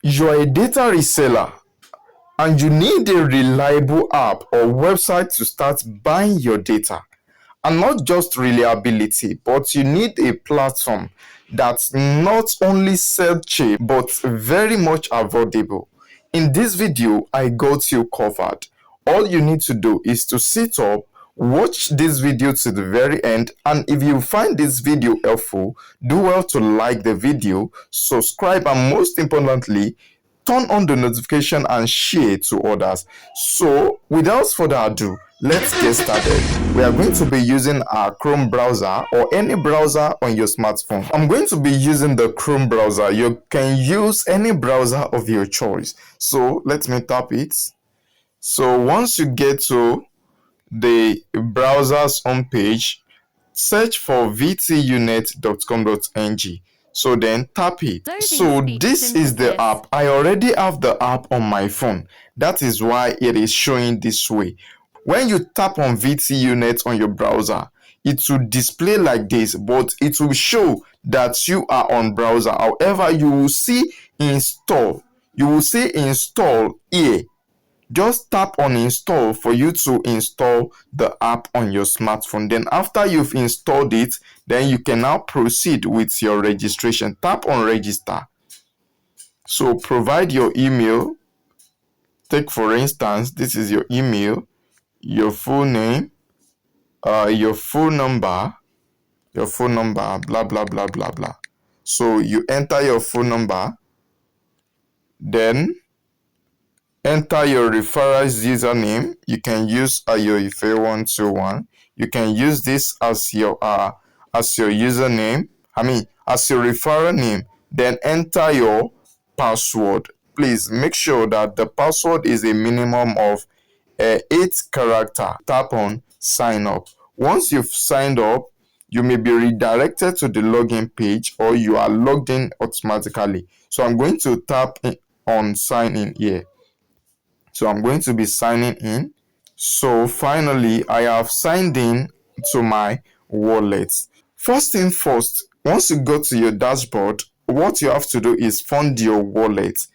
You're a data reseller and you need a reliable app or website to start buying your data. And not just reliability, but you need a platform that's not only sell cheap but very much affordable. In this video, I got you covered. All you need to do is to sit up, watch this video to the very end, and if you find this video helpful, do well to like the video, subscribe, and most importantly, turn on the notification and share to others. So without further ado, let's get started. We are going to be using our Chrome browser or any browser on your smartphone. I'm going to be using the Chrome browser. You can use any browser of your choice. So let me tap it. So once you get to the browser's homepage, search for VTUNET'S.com.ng. So then tap it. So this is the app. I already have the app on my phone. That is why it is showing this way. When you tap on VTUNET on your browser, it will display like this, but it will show that you are on browser. However, you will see install. You will see install here. Just tap on install for you to install the app on your smartphone. Then after you've installed it, then you can now proceed with your registration. Tap on register. So provide your email. Take for instance, this is your email, your full name, your phone number, blah blah blah blah blah. So you enter your phone number, then enter your referral's username. You can use ayoife121. You can use this as your username. As your referral name. Then enter your password. Please make sure that the password is a minimum of 8 characters. Tap on sign up. Once you've signed up, you may be redirected to the login page or you are logged in automatically. So I'm going to tap on sign in here. So I'm going to be signing in. So finally, I have signed in to my wallet. First thing first, once you go to your dashboard, what you have to do is fund your wallet.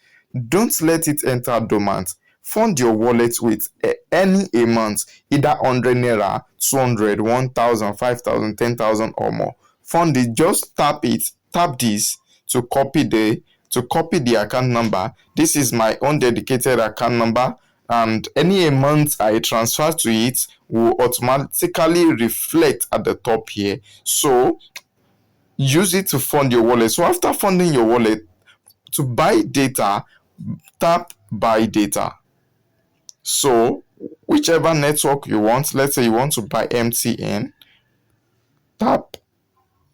Don't let it enter dormant. Fund your wallet with any amount, either 100 naira, 200, 1,000, 5,000, 10,000 or more. Fund it. Just tap it. Tap this to copy the account number. This is my own dedicated account number, and any amount I transfer to it will automatically reflect at the top here. So use it to fund your wallet. So after funding your wallet, to buy data, tap buy data. So whichever network you want, let's say you want to buy MTN, tap.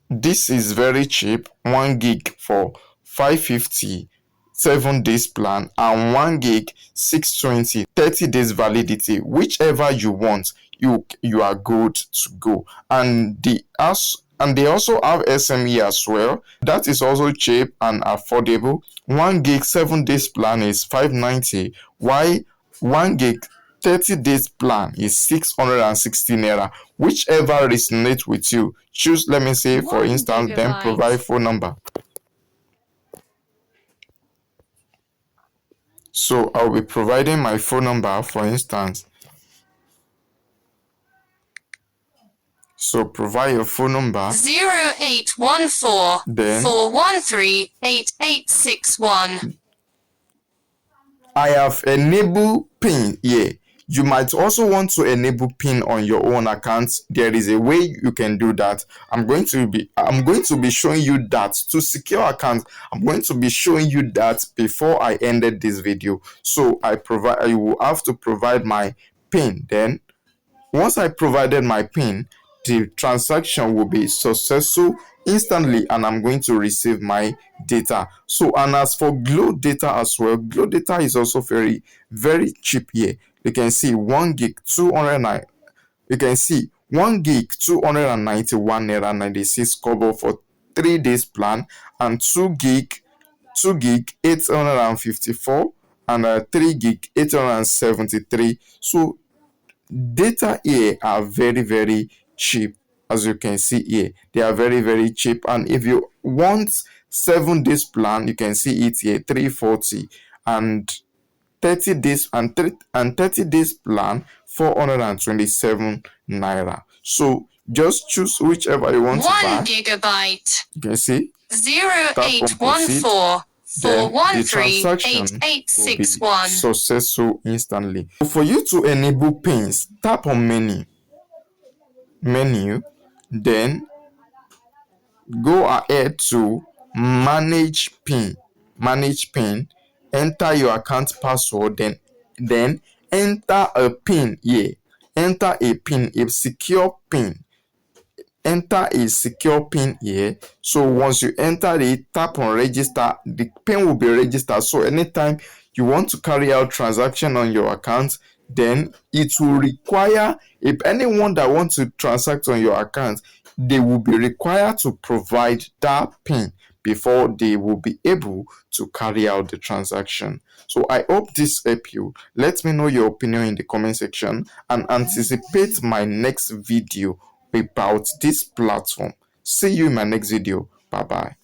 This is very cheap, 1 gig for 550, 7 days plan, and 1 gig 620, 30 days validity. Whichever you want, you are good to go. And they also have SME as well. That is also cheap and affordable. 1 gig 7 days plan is 590, while 1 gig 30 days plan is 660 naira. Whichever resonates with you, choose, let me say, for instance, then provide phone number. So I'll be providing my phone number, for instance. So provide your phone number. 0814 then 413 8861. I have enabled PIN here. You might also want to enable PIN on your own account. There is a way you can do that. I'm going to be showing you that to secure accounts. I'm going to be showing you that before I ended this video. So I will have to provide my PIN. Then once I provided my PIN, the transaction will be successful instantly and I'm going to receive my data. So, and as for Glow data as well, Glow data is also very, very cheap here. You can see 1 gig 209. You can see 1 gig 291 naira 96 kobo for 3 days plan, and 2 gig 854, and 3 gig 873. So data here are very, very cheap. As you can see here, they are very, very cheap. And if you want 7 days plan, you can see it here, 340, and 30 days and 30 days plan, 427 naira. So just choose whichever you want to 1 buy. gigabyte. You can see, tap on proceed, 0814 then the 413 transaction will be 8861. successful instantly. For you to enable pins, tap on menu, then go ahead to manage pin, enter your account password, then enter a pin here, enter a pin, a secure pin, enter a secure pin here. So once you enter it, tap on register, the pin will be registered. So anytime you want to carry out transaction on your account, then it will require, if anyone that wants to transact on your account, they will be required to provide that pin before they will be able to carry out the transaction. So I hope this helped you. Let me know your opinion in the comment section and anticipate my next video about this platform. See you in my next video. Bye bye.